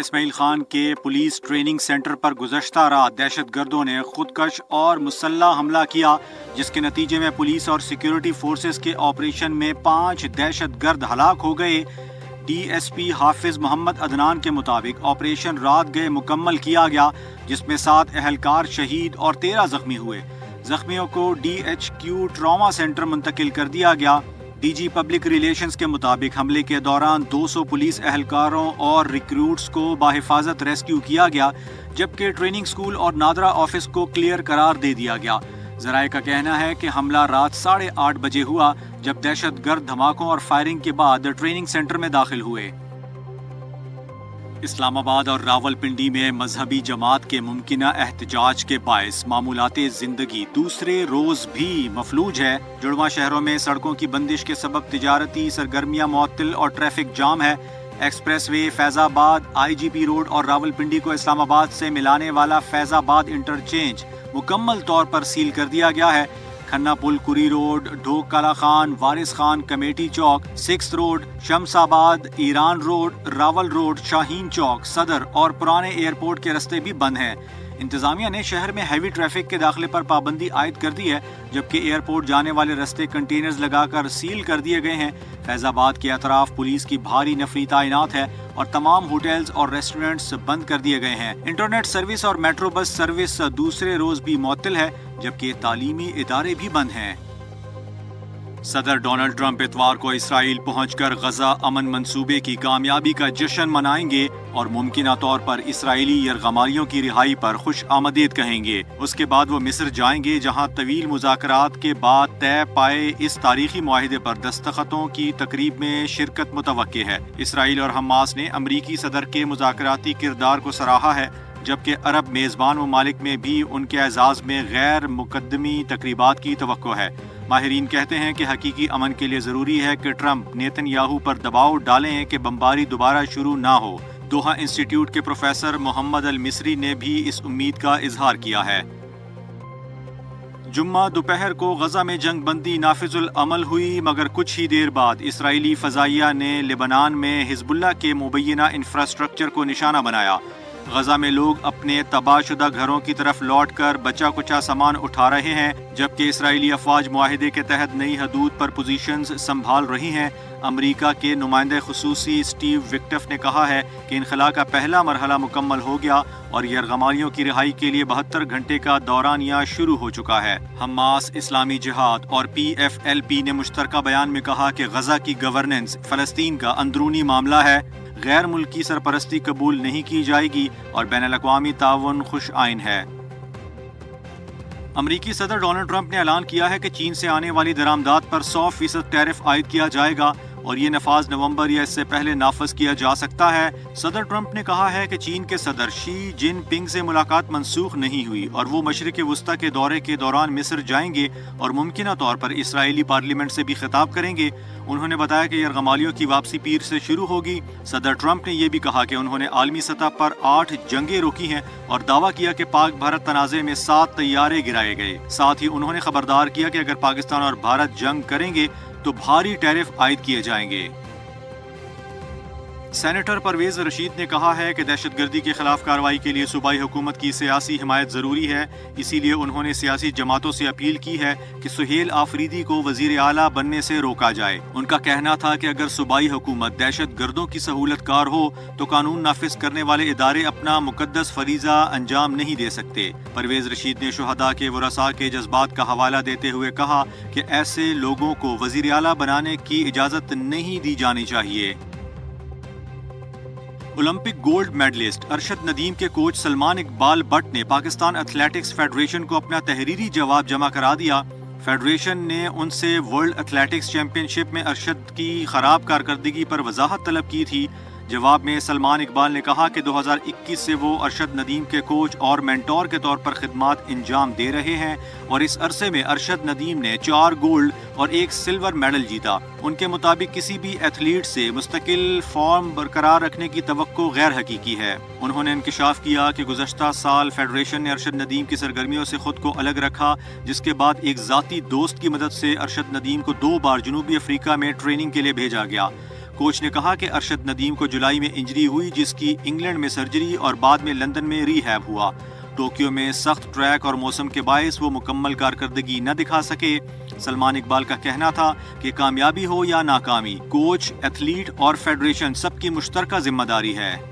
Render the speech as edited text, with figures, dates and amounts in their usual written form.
اسماعیل خان کے police training centre پر گزشتہ رات دہشت گردوں نے خودکش اور مسلح حملہ کیا، جس کے نتیجے میں پولیس اور سیکیورٹی فورسز کے آپریشن میں 5 دہشت گرد ہلاک ہو گئے۔ ڈی ایس پی حافظ محمد عدنان کے مطابق آپریشن رات گئے مکمل کیا گیا، جس میں 7 اہلکار شہید اور 13 زخمی ہوئے۔ زخمیوں کو D H Q trauma centre منتقل کر دیا گیا۔ ڈی جی پبلک ریلیشنز کے مطابق حملے کے دوران 200 پولیس اہلکاروں اور ریکروٹس کو بحفاظت ریسکیو کیا گیا، جبکہ ٹریننگ سکول اور نادرا آفس کو کلیئر قرار دے دیا گیا۔ ذرائع کا کہنا ہے کہ حملہ رات 8:30 بجے ہوا، جب دہشت گرد دھماکوں اور فائرنگ کے بعد ٹریننگ سینٹر میں داخل ہوئے۔ اسلام آباد اور راولپنڈی میں مذہبی جماعت کے ممکنہ احتجاج کے باعث معمولات زندگی دوسرے روز بھی مفلوج ہے۔ جڑواں شہروں میں سڑکوں کی بندش کے سبب تجارتی سرگرمیاں معطل اور ٹریفک جام ہے۔ ایکسپریس وے، فیض آباد، آئی جی پی روڈ اور راولپنڈی کو اسلام آباد سے ملانے والا فیض آباد انٹرچینج مکمل طور پر سیل کر دیا گیا ہے۔ کھنا پل، کری روڈ، ڈھوک کالا خان، وارث خان کمیٹی چوک، 6 روڈ، شمس آباد، ایران روڈ، راول روڈ، شاہین چوک، صدر اور پرانے ایئرپورٹ کے رستے بھی بند ہیں۔ انتظامیہ نے شہر میں ہیوی ٹریفک کے داخلے پر پابندی عائد کر دی ہے، جبکہ ایئرپورٹ جانے والے رستے کنٹینرز لگا کر سیل کر دیے گئے ہیں۔ فیض آباد کے اطراف پولیس کی بھاری نفری تعینات ہے اور تمام ہوٹلز اور ریسٹورنٹس بند کر دیے گئے ہیں۔ انٹرنیٹ سروس اور میٹرو بس سروس دوسرے روز بھی معطل ہے، جبکہ تعلیمی ادارے بھی بند ہیں۔ صدر ڈونلڈ ٹرمپ اتوار کو اسرائیل پہنچ کر غزہ امن منصوبے کی کامیابی کا جشن منائیں گے اور ممکنہ طور پر اسرائیلی یرغمالیوں کی رہائی پر خوش آمدید کہیں گے۔ اس کے بعد وہ مصر جائیں گے، جہاں طویل مذاکرات کے بعد طے پائے اس تاریخی معاہدے پر دستخطوں کی تقریب میں شرکت متوقع ہے۔ اسرائیل اور حماس نے امریکی صدر کے مذاکراتی کردار کو سراہا ہے، جبکہ عرب میزبان ممالک میں بھی ان کے اعزاز میں غیر مقدمی تقریبات کی توقع ہے۔ ماہرین کہتے ہیں کہ حقیقی امن کے لیے ضروری ہے کہ ٹرمپ نیتن یاہو پر دباؤ ڈالیں کہ بمباری دوبارہ شروع نہ ہو۔ دوحہ انسٹی ٹیوٹ کے پروفیسر محمد المصری نے بھی اس امید کا اظہار کیا ہے۔ جمعہ دوپہر کو غزہ میں جنگ بندی نافذ العمل ہوئی، مگر کچھ ہی دیر بعد اسرائیلی فضائیہ نے لبنان میں حزب اللہ کے مبینہ انفراسٹرکچر کو نشانہ بنایا۔ غزہ میں لوگ اپنے تباہ شدہ گھروں کی طرف لوٹ کر بچا کچا سامان اٹھا رہے ہیں، جبکہ اسرائیلی افواج معاہدے کے تحت نئی حدود پر پوزیشنز سنبھال رہی ہیں۔ امریکہ کے نمائندہ خصوصی سٹیو وکٹف نے کہا ہے کہ انخلاء کا پہلا مرحلہ مکمل ہو گیا اور یرغمالیوں کی رہائی کے لیے 72 گھنٹے کا دورانیہ شروع ہو چکا ہے۔ حماس، اسلامی جہاد اور پی ایف ایل پی نے مشترکہ بیان میں کہا کہ غزہ کی گورننس فلسطین کا اندرونی معاملہ ہے، غیر ملکی سرپرستی قبول نہیں کی جائے گی اور بین الاقوامی تعاون خوش آئین ہے۔ امریکی صدر ڈونلڈ ٹرمپ نے اعلان کیا ہے کہ چین سے آنے والی درآمدات پر 100% ٹیرف عائد کیا جائے گا اور یہ نفاذ نومبر یا اس سے پہلے نافذ کیا جا سکتا ہے۔ صدر ٹرمپ نے کہا ہے کہ چین کے صدر شی جن پنگ سے ملاقات منسوخ نہیں ہوئی اور وہ مشرق وسطیٰ کے دورے کے دوران مصر جائیں گے اور ممکنہ طور پر اسرائیلی پارلیمنٹ سے بھی خطاب کریں گے۔ انہوں نے بتایا کہ یرغمالیوں کی واپسی پیر سے شروع ہوگی۔ صدر ٹرمپ نے یہ بھی کہا کہ انہوں نے عالمی سطح پر 8 جنگیں روکی ہیں اور دعویٰ کیا کہ پاک بھارت تنازع میں 7 طیارے گرائے گئے۔ ساتھ ہی انہوں نے خبردار کیا کہ اگر پاکستان اور بھارت جنگ کریں گے تو بھاری ٹیرف عائد کیے جائیں گے۔ سینیٹر پرویز رشید نے کہا ہے کہ دہشت گردی کے خلاف کارروائی کے لیے صوبائی حکومت کی سیاسی حمایت ضروری ہے، اسی لیے انہوں نے سیاسی جماعتوں سے اپیل کی ہے کہ سہیل آفریدی کو وزیر اعلیٰ بننے سے روکا جائے۔ ان کا کہنا تھا کہ اگر صوبائی حکومت دہشت گردوں کی سہولت کار ہو تو قانون نافذ کرنے والے ادارے اپنا مقدس فریضہ انجام نہیں دے سکتے۔ پرویز رشید نے شہداء کے ورثاء کے جذبات کا حوالہ دیتے ہوئے کہا کہ ایسے لوگوں کو وزیر اعلیٰ بنانے کی اجازت نہیں دی جانی چاہیے۔ Olympic gold medallist Arshad Nadeem کے کوچ سلمان اقبال بٹ نے پاکستان ایتھلیٹکس فیڈریشن کو اپنا تحریری جواب جمع کرا دیا۔ فیڈریشن نے ان سے ورلڈ ایتھلیٹکس چیمپئن شپ میں ارشد کی خراب کارکردگی پر وضاحت طلب کی تھی۔ جواب میں سلمان اقبال نے کہا کہ 2021 سے وہ ارشد ندیم کے کوچ اور مینٹور کے طور پر خدمات انجام دے رہے ہیں اور اس عرصے میں ارشد ندیم نے 4 گولڈ اور 1 سلور میڈل جیتا۔ ان کے مطابق کسی بھی ایتھلیٹ سے مستقل فارم برقرار رکھنے کی توقع غیر حقیقی ہے۔ انہوں نے انکشاف کیا کہ گزشتہ سال فیڈریشن نے ارشد ندیم کی سرگرمیوں سے خود کو الگ رکھا، جس کے بعد ایک ذاتی دوست کی مدد سے ارشد ندیم کو 2 بار جنوبی افریقہ میں ٹریننگ کے لیے بھیجا گیا۔ کوچ نے کہا کہ ارشد ندیم کو جولائی میں انجری ہوئی جس کی انگلینڈ میں سرجری اور بعد میں لندن میں ری ہیب ہوا۔ ٹوکیو میں سخت ٹریک اور موسم کے باعث وہ مکمل کارکردگی نہ دکھا سکے۔ سلمان اقبال کا کہنا تھا کہ کامیابی ہو یا ناکامی، کوچ، ایتھلیٹ اور فیڈریشن سب کی مشترکہ ذمہ داری ہے۔